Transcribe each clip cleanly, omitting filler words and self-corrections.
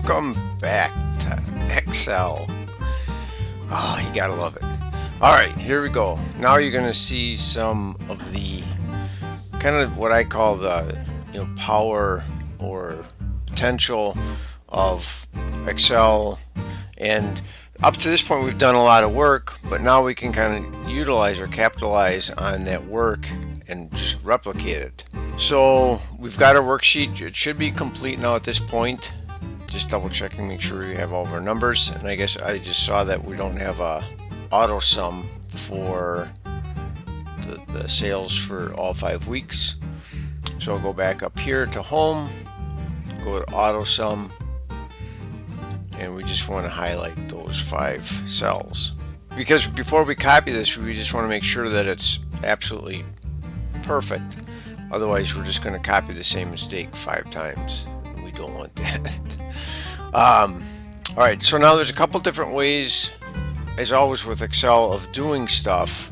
Welcome back to Excel. Oh, you gotta love it. Alright, here we go. Now you're gonna see some of the kind of what I call the power or potential of Excel. And up to this point we've done a lot of work, but now we can kind of utilize or capitalize on that work and just replicate it. So we've got our worksheet. It should be complete now at this point. Just double checking, make sure we have all of our numbers. And I guess I just saw that we don't have a auto sum for the sales for all 5 weeks. So I'll go back up here to home, go to auto sum, and we just want to highlight those 5 cells. Because before we copy this, we just want to make sure that it's absolutely perfect. Otherwise, we're just going to copy the same mistake 5 times. And we don't want that. Alright, so now there's a couple different ways, as always with Excel, of doing stuff.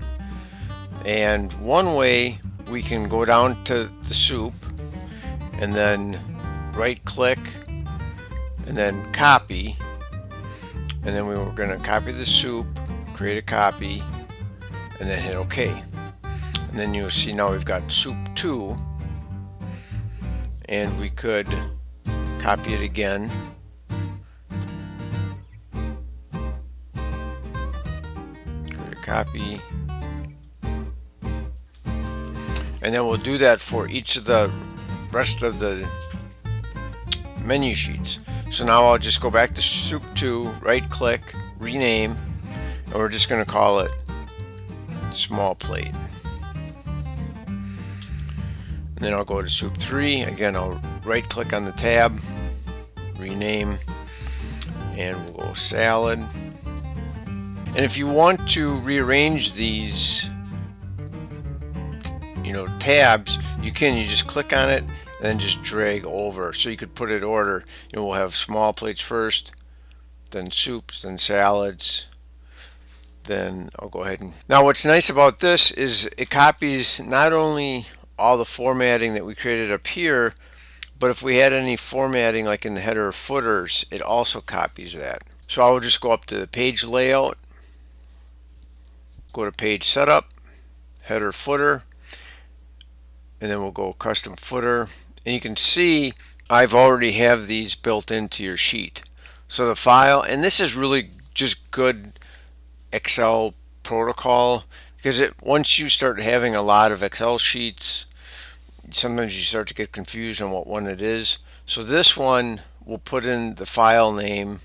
And one way, we can go down to the soup and then right click and then copy. And then we were going to copy the soup, create a copy, and then hit OK. And then you'll see now we've got soup 2, and we could copy it again. Create a copy. And then we'll do that for each of the rest of the menu sheets. So now I'll just go back to soup 2, right click, rename, and we're just going to call it small plate. And then I'll go to soup 3. Again, I'll right click on the tab, rename, and we'll go salad. And if you want to rearrange these tabs, you can. You just click on it and then just drag over. So you could put it in order. We'll have small plates first, then soups, then salads. Then I'll go ahead and... Now what's nice about this is it copies not only all the formatting that we created up here, but if we had any formatting like in the header or footers, it also copies that. So I will just go up to the page layout, go to page setup, header footer, and then we'll go custom footer. And you can see I've already have these built into your sheet. So the file, and this is really just good Excel protocol, because once you start having a lot of Excel sheets, sometimes you start to get confused on what one it is. So this one will put in the file name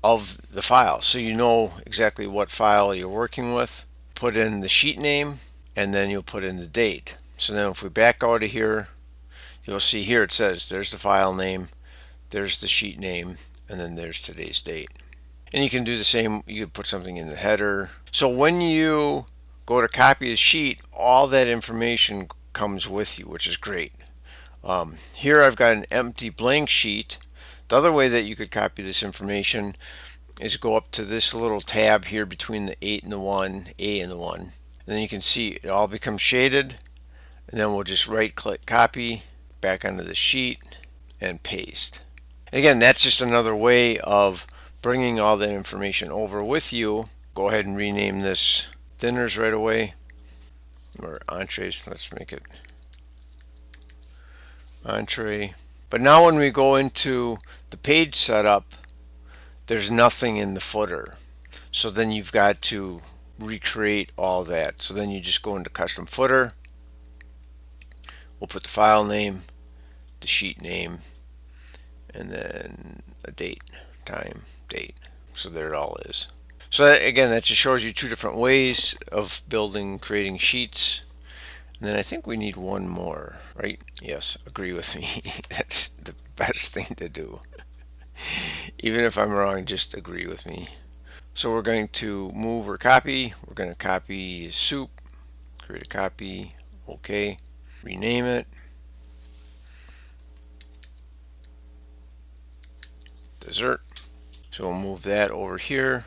of the file, so you know exactly what file you're working with. Put in the sheet name, and then you'll put in the date. So then if we back out of here, you'll see here it says there's the file name, there's the sheet name, and then there's today's date. And you can do the same. You can put something in the header. So when you go to copy the sheet, all that information comes with you, which is great. Here I've got an empty blank sheet. The other way that you could copy this information is go up to this little tab here between the 8 and the 1, A and the 1. And then you can see it all becomes shaded. And then we'll just right click copy, back onto the sheet, and paste. And again, that's just another way of bringing all that information over with you. Go ahead and rename this dinners right away, or entrees. Let's make it entree. But now when we go into the page setup, there's nothing in the footer. So then you've got to recreate all that. So then you just go into custom footer. We'll put the file name, the sheet name, and then a date, time, date. So there it all is. So that, again, that just shows you 2 different ways of creating sheets. And then I think we need one more, right? Yes, agree with me. That's the best thing to do. Even if I'm wrong, just agree with me. So we're going to move or copy. We're going to copy soup, create a copy, OK. Rename it, dessert. So we'll move that over here,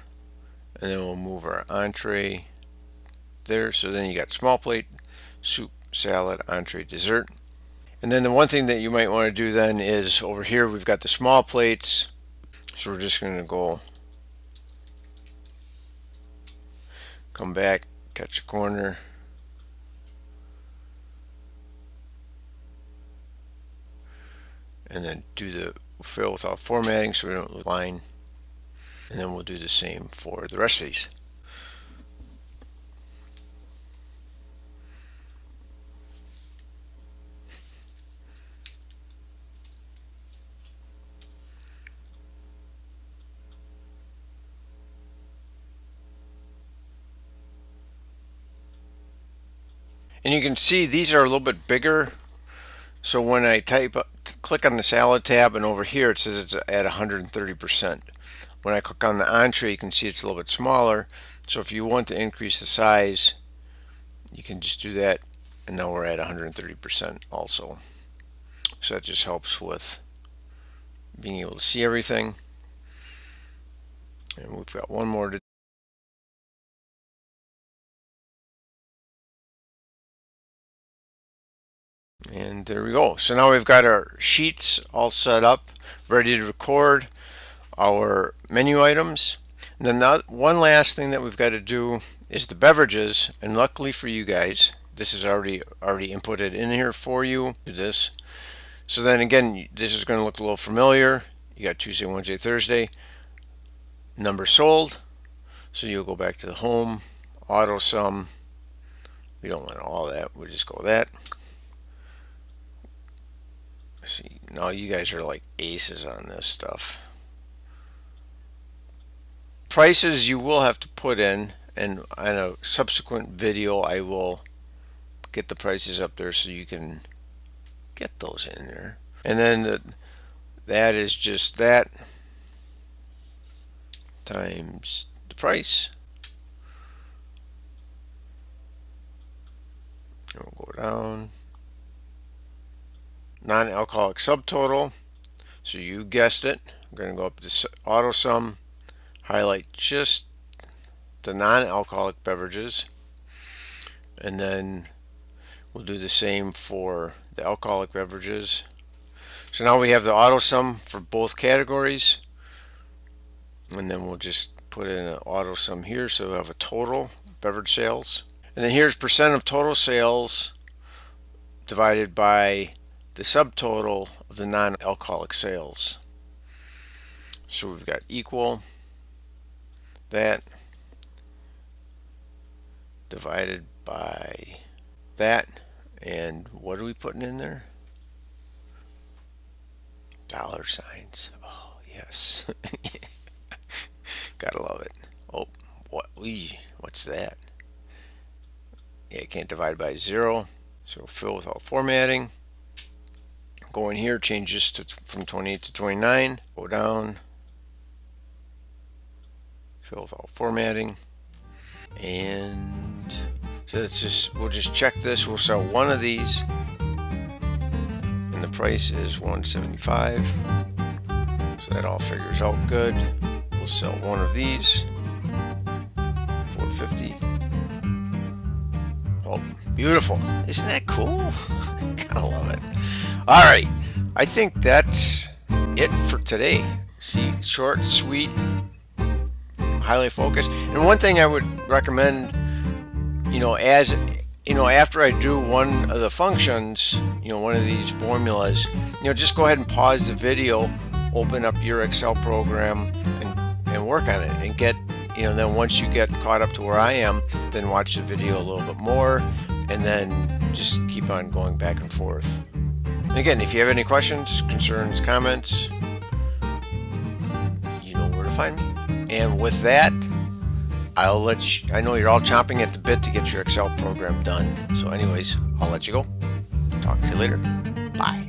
and then we'll move our entree there. So then you got small plate, soup, salad, entree, dessert. And then the one thing that you might want to do then is over here we've got the small plates. So we're just going to go, come back, catch a corner, and then do the fill without formatting so we don't lose line. And then we'll do the same for the rest of these. And you can see these are a little bit bigger. So when I click on the salad tab, and over here it says it's at 130%. When I click on the entree, you can see it's a little bit smaller. So if you want to increase the size, you can just do that, and now we're at 130% also. So that just helps with being able to see everything. And we've got one more to and there we go. So now we've got our sheets all set up, ready to record our menu items. And then one last thing that we've got to do is the beverages. And luckily for you guys, this is already inputted in here for you. Do this. So then again, this is going to look a little familiar. You got Tuesday, Wednesday, Thursday. Number sold. So you'll go back to the home, auto sum. We don't want all that. We'll just go with that. See, now you guys are like aces on this stuff. Prices you will have to put in, and on a subsequent video I will get the prices up there so you can get those in there. And then that is just that times the price. And we'll go down. Non-alcoholic subtotal. So you guessed it. I'm going to go up to auto sum, highlight just the non-alcoholic beverages, and then we'll do the same for the alcoholic beverages. So now we have the auto sum for both categories, and then we'll just put in an auto sum here so we have a total beverage sales. And then here's percent of total sales divided by the subtotal of the non-alcoholic sales. So we've got equal that divided by that, and what are we putting in there? Dollar signs. Oh yes. Gotta love it. Oh, what's that? Yeah, you can't divide by 0. So fill without formatting. Go in here, change this from 28 to 29. Go down. Fill without formatting. And so we'll just check this. We'll sell one of these. And the price is $175. So that all figures out good. We'll sell one of these. $450. Oh, beautiful. Isn't that cool? Gotta love it. All right. I think that's it for today. See, short, sweet, highly focused. And one thing I would recommend, after I do one of the functions, one of these formulas, just go ahead and pause the video, open up your Excel program, and work on it, and get, then once you get caught up to where I am, then watch the video a little bit more, and then just keep on going back and forth. And again, if you have any questions, concerns, comments, you know where to find me. And with that, I know you're all chomping at the bit to get your Excel program done. So anyways, I'll let you go. Talk to you later. Bye.